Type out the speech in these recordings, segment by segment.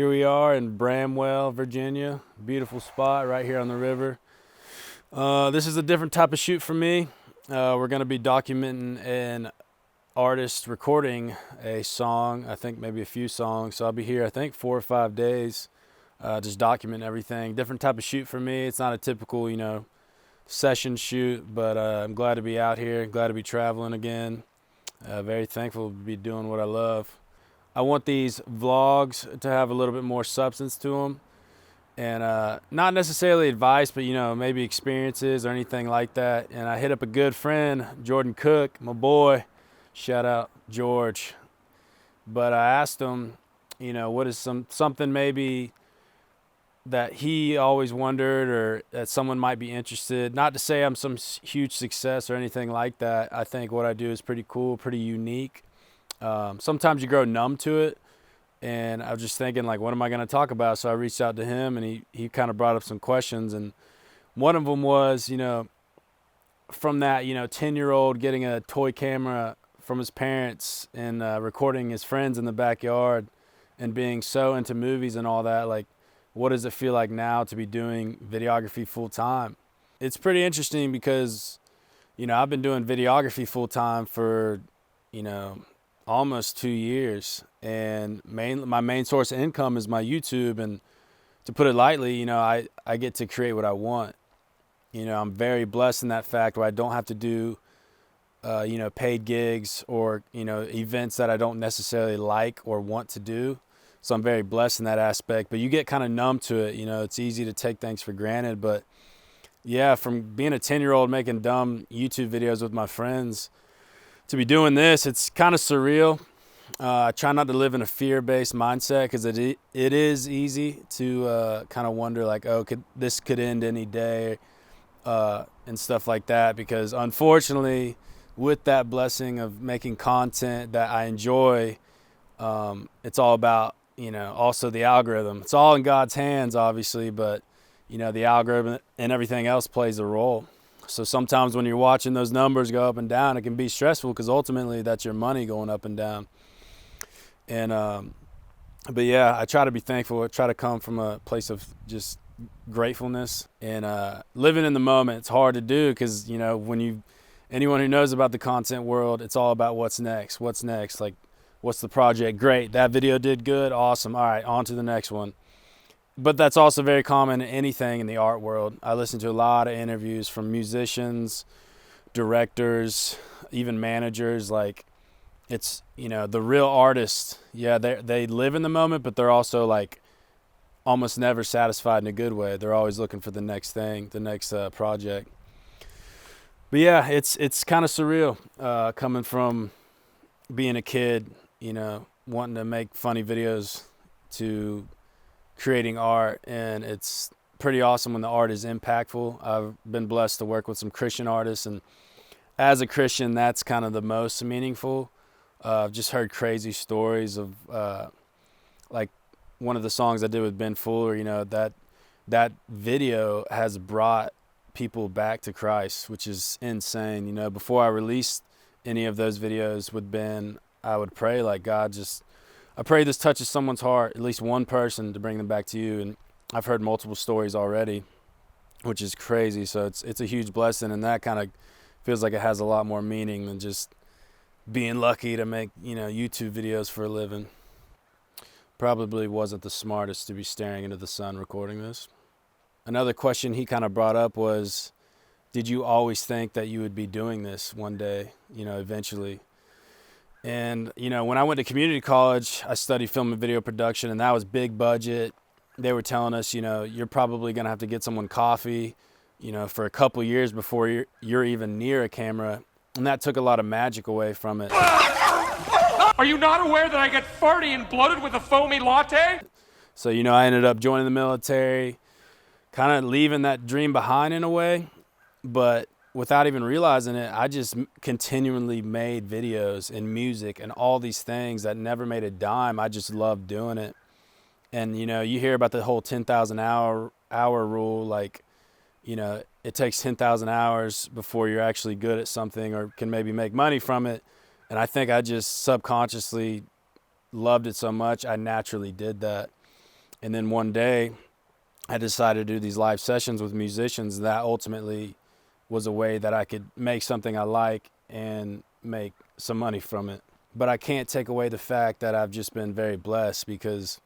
here we are in Bramwell, Virginia. Beautiful spot right here on the river. This is a different type of shoot for me. We're going to be documenting an artist recording a song, I think maybe a few songs. So I'll be here, I think 4 or 5 days, just documenting everything. Different type of shoot for me. It's not a typical, session shoot, but I'm glad to be out here, glad to be traveling again. Very thankful to be doing what I love. I want these vlogs to have a little bit more substance to them, and not necessarily advice, but maybe experiences or anything like that. And I hit up a good friend, Jordan Cook, my boy. Shout out George. But I asked him, what is something maybe that he always wondered, or that someone might be interested. Not to say I'm some huge success or anything like that. I think what I do is pretty cool, pretty unique. Sometimes you grow numb to it, and I was just thinking, like, what am I going to talk about? So I reached out to him, and he kind of brought up some questions, and one of them was, from that 10-year-old getting a toy camera from his parents and recording his friends in the backyard and being so into movies and all that, like, what does it feel like now to be doing videography full time? It's pretty interesting because I've been doing videography full time for almost 2 years, and my main source of income is my YouTube. And to put it lightly, I get to create what I want. I'm very blessed in that fact where I don't have to do paid gigs or events that I don't necessarily like or want to do. So I'm very blessed in that aspect, but you get kind of numb to it. It's easy to take things for granted, but yeah, from being a 10-year-old making dumb YouTube videos with my friends to be doing this, it's kind of surreal. I try not to live in a fear-based mindset, because it is easy to kind of wonder, like, oh, this could end any day, and stuff like that. Because unfortunately, with that blessing of making content that I enjoy, it's all about also the algorithm. It's all in God's hands, obviously, but the algorithm and everything else plays a role. So sometimes when you're watching those numbers go up and down, it can be stressful, because ultimately that's your money going up and down. And but yeah, I try to be thankful. I try to come from a place of just gratefulness and living in the moment. It's hard to do, because anyone who knows about the content world, it's all about what's next. Like, what's the project? Great, that video did good, awesome. All right, on to the next one. But that's also very common in anything in the art world. I listen to a lot of interviews from musicians, directors, even managers. Like, it's, the real artists, yeah, they live in the moment, but they're also, like, almost never satisfied in a good way. They're always looking for the next thing, the next project. But yeah, it's kind of surreal coming from being a kid, wanting to make funny videos, to creating art. And it's pretty awesome when the art is impactful. I've been blessed to work with some Christian artists, and as a Christian, that's kind of the most meaningful. I've just heard crazy stories of like one of the songs I did with Ben Fuller, that video has brought people back to Christ, which is insane. Before I released any of those videos with Ben, I would pray, like, God, I pray this touches someone's heart, at least one person, to bring them back to you. And I've heard multiple stories already, which is crazy. So it's a huge blessing, and that kind of feels like it has a lot more meaning than just being lucky to make, YouTube videos for a living. Probably wasn't the smartest to be staring into the sun recording this. Another question he kind of brought up was, did you always think that you would be doing this one day, eventually? And, when I went to community college, I studied film and video production, and that was big budget. They were telling us, you're probably going to have to get someone coffee, for a couple years before you're even near a camera. And that took a lot of magic away from it. Are you not aware that I get farty and bloated with a foamy latte? So, I ended up joining the military, kind of leaving that dream behind in a way. But without even realizing it, I just continually made videos and music and all these things that never made a dime. I just loved doing it. And, you hear about the whole 10,000 hour rule, like, it takes 10,000 hours before you're actually good at something or can maybe make money from it. And I think I just subconsciously loved it so much, I naturally did that. And then one day I decided to do these live sessions with musicians. That ultimately was a way that I could make something I like and make some money from it. But I can't take away the fact that I've just been very blessed, because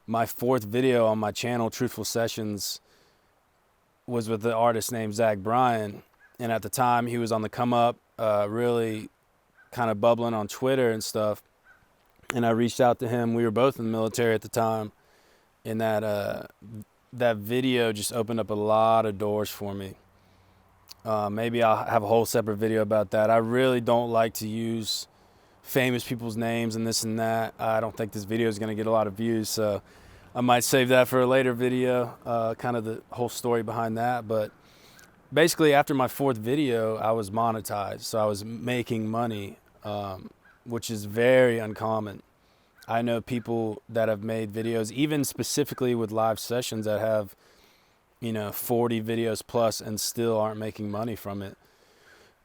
my 4th video on my channel, Truthful Sessions, was with the artist named Zach Bryan. And at the time he was on the come up, really kind of bubbling on Twitter and stuff. And I reached out to him. We were both in the military at the time. And that video just opened up a lot of doors for me. Maybe I'll have a whole separate video about that. I really don't like to use famous people's names and this and that. I don't think this video is going to get a lot of views, so I might save that for a later video, kind of the whole story behind that. But basically after my 4th video, I was monetized, so I was making money, which is very uncommon. I know people that have made videos, even specifically with live sessions, that have, 40 videos plus and still aren't making money from it.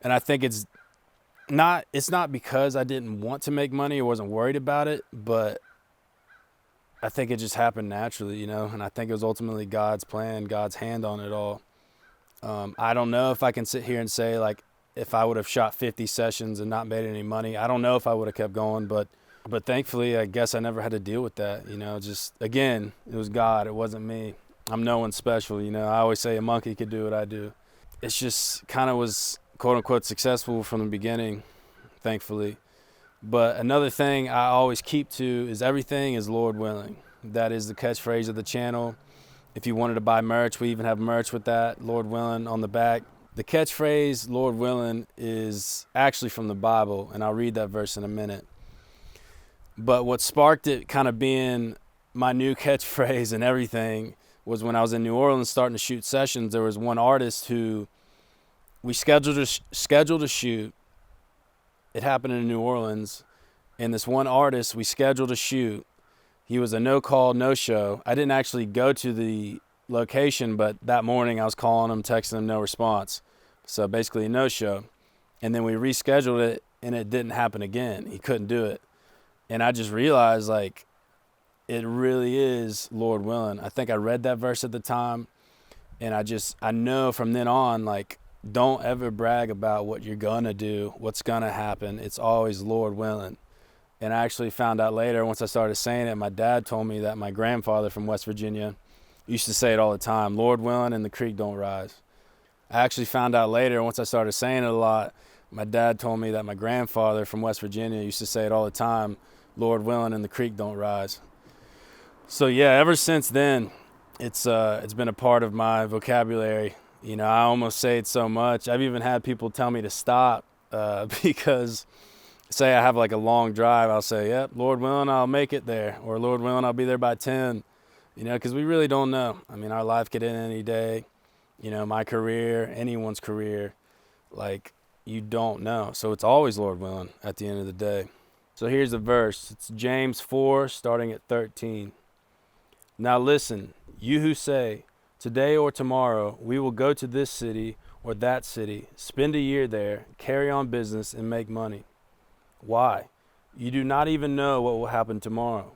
And I think it's not because I didn't want to make money or wasn't worried about it, but I think it just happened naturally, and I think it was ultimately God's plan, God's hand on it all. I don't know if I can sit here and say, like, if I would have shot 50 sessions and not made any money, I don't know if I would have kept going, but thankfully, I guess I never had to deal with that, just, again, it was God, it wasn't me. I'm no one special, I always say a monkey could do what I do. It's just kind of was quote unquote successful from the beginning, thankfully. But another thing I always keep to is everything is Lord willing. That is the catchphrase of the channel. If you wanted to buy merch, we even have merch with that, Lord willing, on the back. The catchphrase, Lord willing, is actually from the Bible, and I'll read that verse in a minute. But what sparked it kind of being my new catchphrase and everything was when I was in New Orleans starting to shoot sessions. There was one artist who we scheduled a shoot. It happened in New Orleans. And this one artist, we scheduled a shoot. He was a no-call, no-show. I didn't actually go to the location, but that morning I was calling him, texting him, no response. So basically a no-show. And then we rescheduled it, and it didn't happen again. He couldn't do it. And I just realized, like, it really is Lord willing. I think I read that verse at the time, and I know from then on, like, don't ever brag about what you're gonna do, what's gonna happen. It's always Lord willing. And I actually found out later, once I started saying it, my dad told me that my grandfather from West Virginia used to say it all the time, Lord willing and the creek don't rise. I actually found out later, once I started saying it a lot, my dad told me that my grandfather from West Virginia used to say it all the time, Lord willing and the creek don't rise. So yeah, ever since then, it's been a part of my vocabulary. I almost say it so much. I've even had people tell me to stop because, say I have like a long drive, I'll say, yep, Lord willing, I'll make it there. Or Lord willing, I'll be there by 10. Because we really don't know. I mean, our life could end any day. My career, anyone's career, like, you don't know. So it's always Lord willing at the end of the day. So here's the verse. It's James 4, starting at 13. Now listen, you who say, today or tomorrow we will go to this city or that city, spend a year there, carry on business, and make money. Why? You do not even know what will happen tomorrow.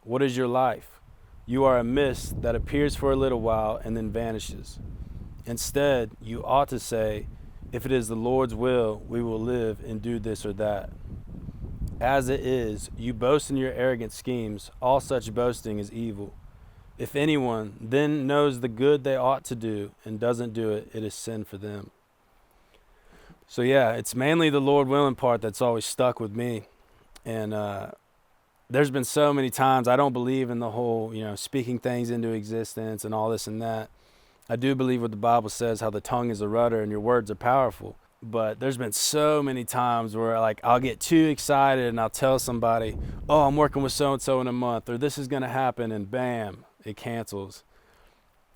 What is your life? You are a mist that appears for a little while and then vanishes. Instead, you ought to say, if it is the Lord's will, we will live and do this or that. As it is, you boast in your arrogant schemes. All such boasting is evil. If anyone then knows the good they ought to do and doesn't do it, it is sin for them. So yeah, it's mainly the Lord willing part that's always stuck with me. And there's been so many times I don't believe in the whole, speaking things into existence and all this and that. I do believe what the Bible says, how the tongue is a rudder and your words are powerful. But there's been so many times where, like, I'll get too excited and I'll tell somebody, oh, I'm working with so-and-so in a month, or this is going to happen, and bam, it cancels.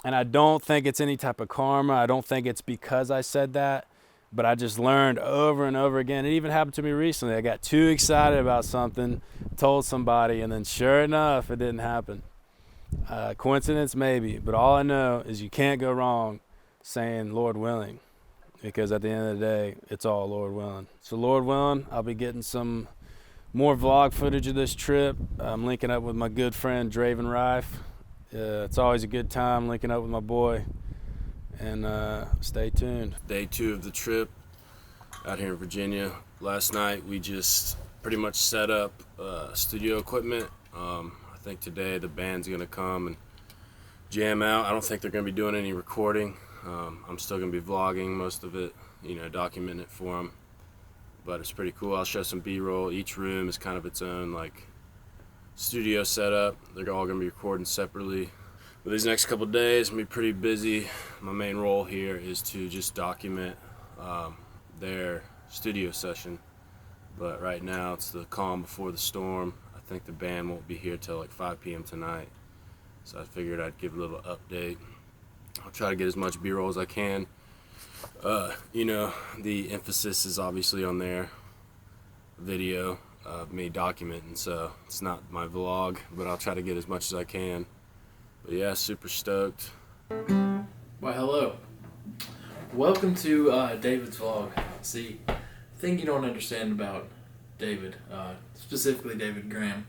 And I don't think it's any type of karma. I don't think it's because I said that, but I just learned over and over again. It even happened to me recently. I got too excited about something, told somebody, and then sure enough, it didn't happen. Coincidence, maybe, but all I know is you can't go wrong saying Lord willing, because at the end of the day, it's all Lord willing. So Lord willing, I'll be getting some more vlog footage of this trip. I'm linking up with my good friend Draven Rife, It's always a good time linking up with my boy, and stay tuned. Day 2 of the trip out here in Virginia. Last night we just pretty much set up studio equipment. I think today the band's gonna come and jam out. I don't think they're gonna be doing any recording. I'm still gonna be vlogging most of it, documenting it for them. But it's pretty cool. I'll show some B-roll. Each room is kind of its own studio setup. They're all gonna be recording separately. But these next couple days, I'm gonna be pretty busy. My main role here is to just document their studio session. But right now it's the calm before the storm. I think the band won't be here till 5 p.m. tonight. So I figured I'd give a little update. I'll try to get as much B-roll as I can. The emphasis is obviously on their video of me documenting, so it's not my vlog, but I'll try to get as much as I can. But yeah, super stoked. Well, hello. Welcome to David's vlog. See, the thing you don't understand about David, specifically David Graham,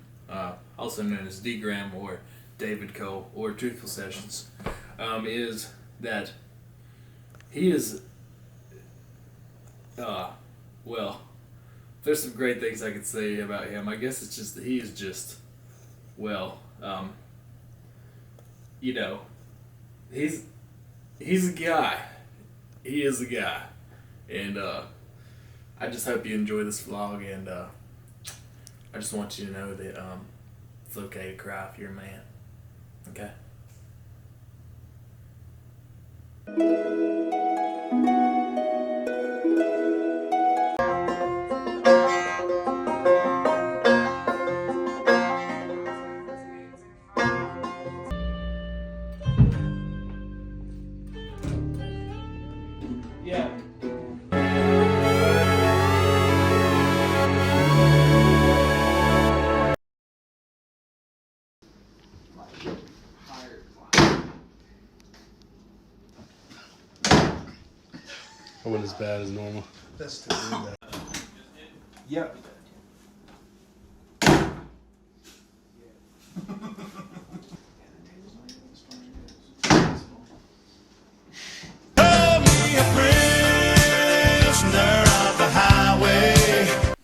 also known as D Graham or David Cole or Truthful Sessions, is that he is, there's some great things I could say about him. I guess it's just that he is just, he's a guy. He is a guy. And I just hope you enjoy this vlog, and I just want you to know that it's okay to cry if you're a man. Okay? Yeah. I wasn't as bad as normal. That's still doing that. Yep.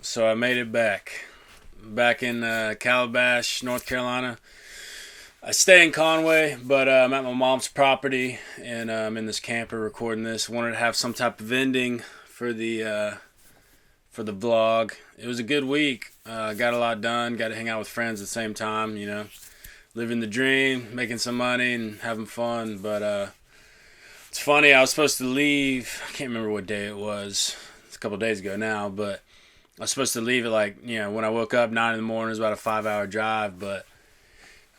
So I made it back in Calabash, North Carolina. I stay in Conway, but I'm at my mom's property, and I'm in this camper recording this. Wanted to have some type of ending for the vlog. It was a good week. Got a lot done. Got to hang out with friends at the same time. Living the dream, making some money, and having fun. But it's funny. I was supposed to leave. I can't remember what day it was. It's a couple days ago now, but I was supposed to leave at when I woke up 9 in the morning. It was about a 5-hour drive, but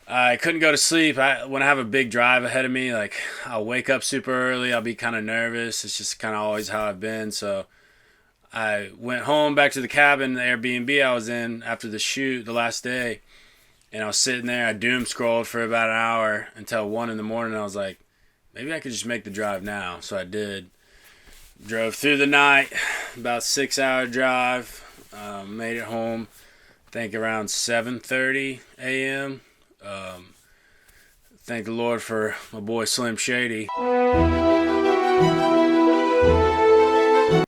I couldn't go to sleep. When I have a big drive ahead of me, I'll wake up super early. I'll be kind of nervous. It's just kind of always how I've been. So I went home back to the cabin, the Airbnb I was in after the shoot the last day, and I was sitting there. I doom scrolled for about an hour until 1 in the morning. I was like, maybe I could just make the drive now. So I did. Drove through the night, about 6-hour drive. Made it home, I think around 7:30 a.m. Thank the Lord for my boy Slim Shady.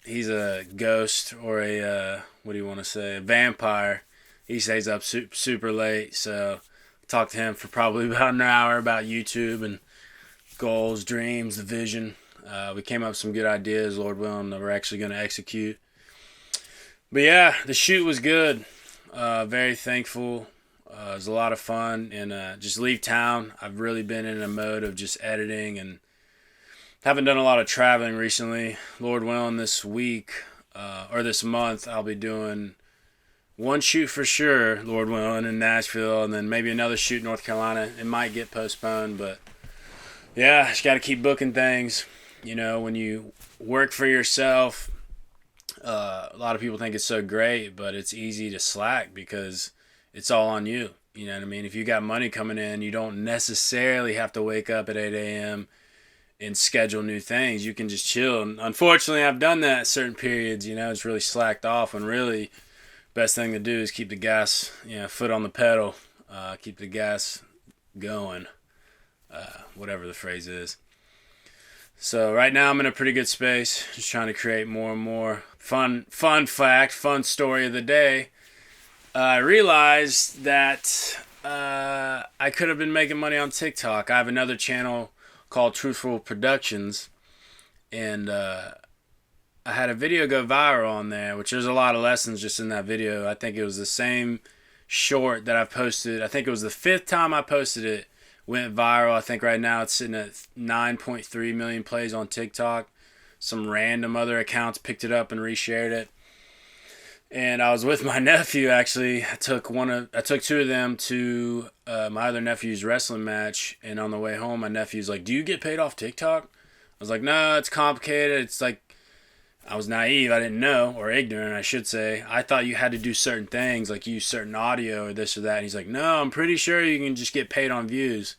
He's a ghost, or a a vampire. He stays up super late, so I talked to him for probably about an hour about YouTube and goals, dreams, the vision. We came up with some good ideas, Lord willing, that we're actually going to execute. But yeah, the shoot was good. Very thankful. It was a lot of fun, and just leave town. I've really been in a mode of just editing, and haven't done a lot of traveling recently. Lord willing, this week or this month, I'll be doing one shoot for sure, Lord willing, in Nashville, and then maybe another shoot in North Carolina. It might get postponed, but yeah, just got to keep booking things. When you work for yourself, a lot of people think it's so great, but it's easy to slack because it's all on you. You know what I mean? If you got money coming in, you don't necessarily have to wake up at 8 a.m. and schedule new things. You can just chill. And unfortunately, I've done that at certain periods. It's really slacked off, when really best thing to do is keep the gas, foot on the pedal, keep the gas going. whatever the phrase is. So right now I'm in a pretty good space, just trying to create more and more fun fact, fun story of the day. I realized that I could have been making money on TikTok. I have another channel called Truthful Productions, and I had a video go viral on there, which there's a lot of lessons just in that video. I think it was the same short that I've posted. I think it was the 5th time I posted it, went viral. I think right now it's sitting at 9.3 million plays on TikTok. Some random other accounts picked it up and reshared it. And I was with my nephew, actually. I took 2 of them to my other nephew's wrestling match, and on the way home my nephew's like, "Do you get paid off TikTok?" I was like, "No, it's complicated. It's like," I was naive. I didn't know, or ignorant, I should say. I thought you had to do certain things, like use certain audio or this or that. And he's like, "No, I'm pretty sure you can just get paid on views."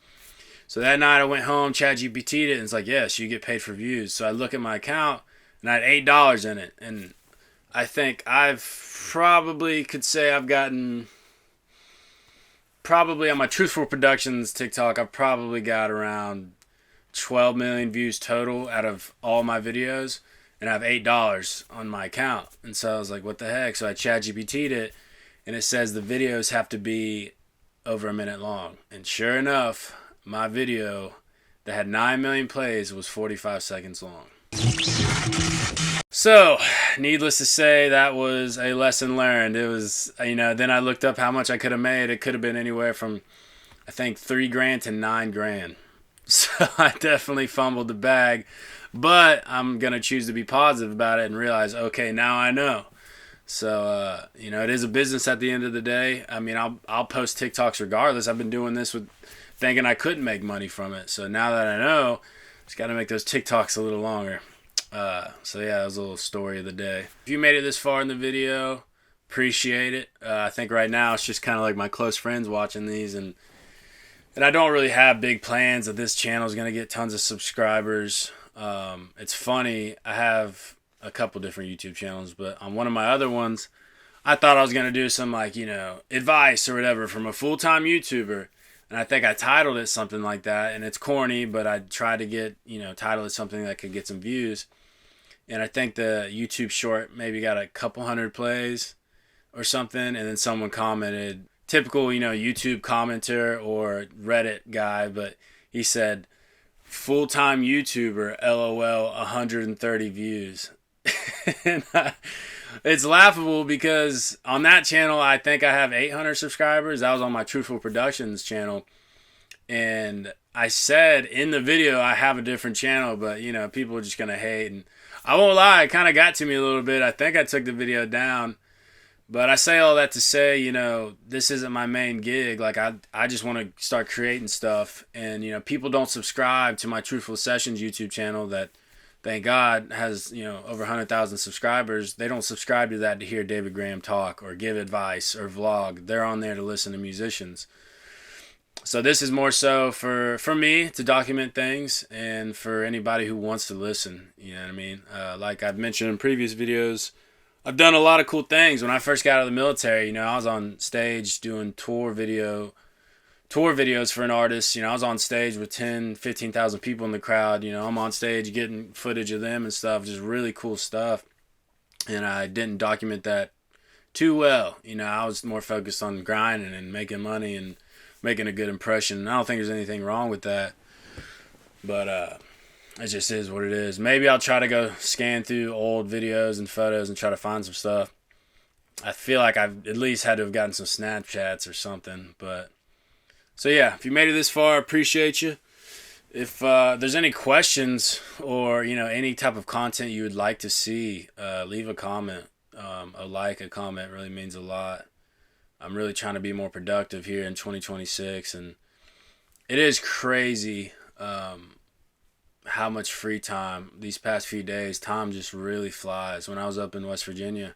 So that night I went home, ChatGPT'd it, and it's like, yes, you get paid for views. So I look at my account, and I had $8 in it. And I think I've probably could say I've gotten, probably on my Truthful Productions TikTok, I've probably got around 12 million views total out of all my videos. And I have $8 on my account. And so I was like, what the heck? So I ChatGPT'd it, and it says the videos have to be over a minute long. And sure enough, my video that had 9 million plays was 45 seconds long. So, needless to say, that was a lesson learned. It was, then I looked up how much I could have made. It could have been anywhere from, I think, $3,000 to $9,000. So I definitely fumbled the bag. But I'm going to choose to be positive about it and realize, okay, now I know. So, it is a business at the end of the day. I mean, I'll post TikToks regardless. I've been doing this with thinking I couldn't make money from it. So now that I know, just got to make those TikToks a little longer. So yeah, that was a little story of the day. If you made it this far in the video, appreciate it. I think right now it's just kind of like my close friends watching these, and I don't really have big plans that this channel is going to get tons of subscribers. It's funny, I have a couple different YouTube channels, but on one of my other ones, I thought I was going to do some advice or whatever from a full-time YouTuber. And I think I titled it something like that, and it's corny, but I tried to get, title it something that could get some views. And I think the YouTube short maybe got a couple hundred plays or something, and then someone commented, typical, YouTube commenter or Reddit guy, but he said, "Full-time YouTuber, LOL, 130 views." And it's laughable because on that channel, I think I have 800 subscribers. That was on my Truthful Productions channel. And I said in the video, I have a different channel, but, people are just going to hate. And I won't lie, it kind of got to me a little bit. I think I took the video down. But I say all that to say, this isn't my main gig. Like, I just want to start creating stuff. And, people don't subscribe to my Truthful Sessions YouTube channel that, thank God, has, over 100,000 subscribers. They don't subscribe to that to hear David Graham talk or give advice or vlog. They're on there to listen to musicians. So this is more so for me to document things and for anybody who wants to listen. You know what I mean? Like I've mentioned in previous videos, I've done a lot of cool things. When I first got out of the military, I was on stage doing tour videos for an artist. I was on stage with 10, 15,000 people in the crowd. I'm on stage getting footage of them and stuff, just really cool stuff. And I didn't document that too well. I was more focused on grinding and making money and making a good impression. And I don't think there's anything wrong with that. But it just is what it is. Maybe I'll try to go scan through old videos and photos and try to find some stuff. I feel like I've at least had to have gotten some Snapchats or something, but so yeah, if you made it this far, I appreciate you. If there's any questions or any type of content you would like to see, leave a comment. A comment really means a lot. I'm really trying to be more productive here in 2026, and it is crazy how much free time these past few days. Time just really flies. When I was up in West Virginia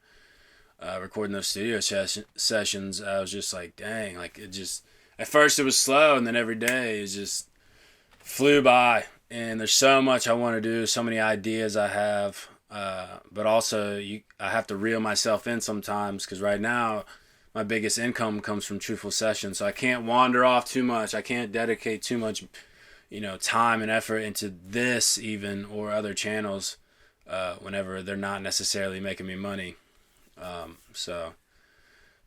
recording those studio sessions, I was just like, dang, like it just. At first it was slow, and then every day it just flew by. And there's so much I want to do, so many ideas I have. But also I have to reel myself in sometimes, because right now my biggest income comes from Truthful Sessions. So I can't wander off too much. I can't dedicate too much, time and effort into this even, or other channels, whenever they're not necessarily making me money. So,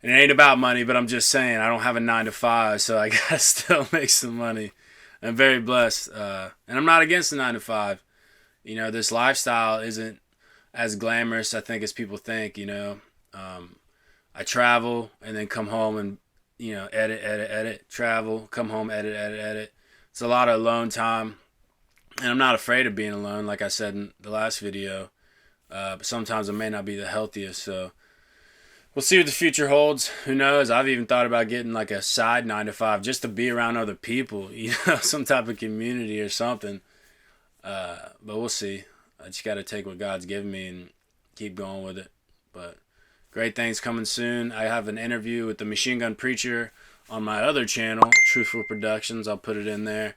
and it ain't about money, but I'm just saying I don't have a 9 to 5, so I gotta still make some money. I'm very blessed, and I'm not against the 9 to 5. This lifestyle isn't as glamorous, I think, as people think. I travel and then come home and edit, travel, come home, edit. It's a lot of alone time, and I'm not afraid of being alone, like I said in the last video. But sometimes it may not be the healthiest, so we'll see what the future holds. Who knows? I've even thought about getting like a side 9 to 5 just to be around other people, some type of community or something. But we'll see. I just got to take what God's given me and keep going with it. But great things coming soon. I have an interview with the Machine Gun Preacher on my other channel, Truthful Productions. I'll put it in there.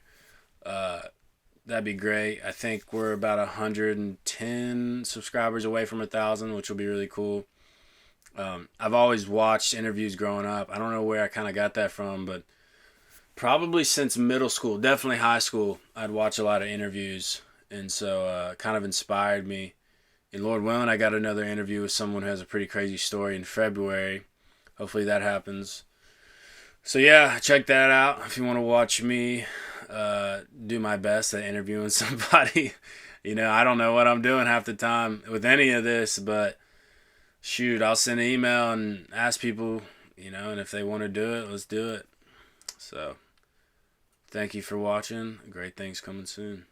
That'd be great. I think we're about 110 subscribers away from 1,000, which will be really cool. I've always watched interviews growing up. I don't know where I kind of got that from, but probably since middle school, definitely high school, I'd watch a lot of interviews. And so kind of inspired me. And Lord willing, I got another interview with someone who has a pretty crazy story in February. Hopefully that happens. So yeah, check that out if you want to watch me do my best at interviewing somebody. I don't know what I'm doing half the time with any of this, but shoot, I'll send an email and ask people, and if they want to do it, let's do it. So thank you for watching. Great things coming soon.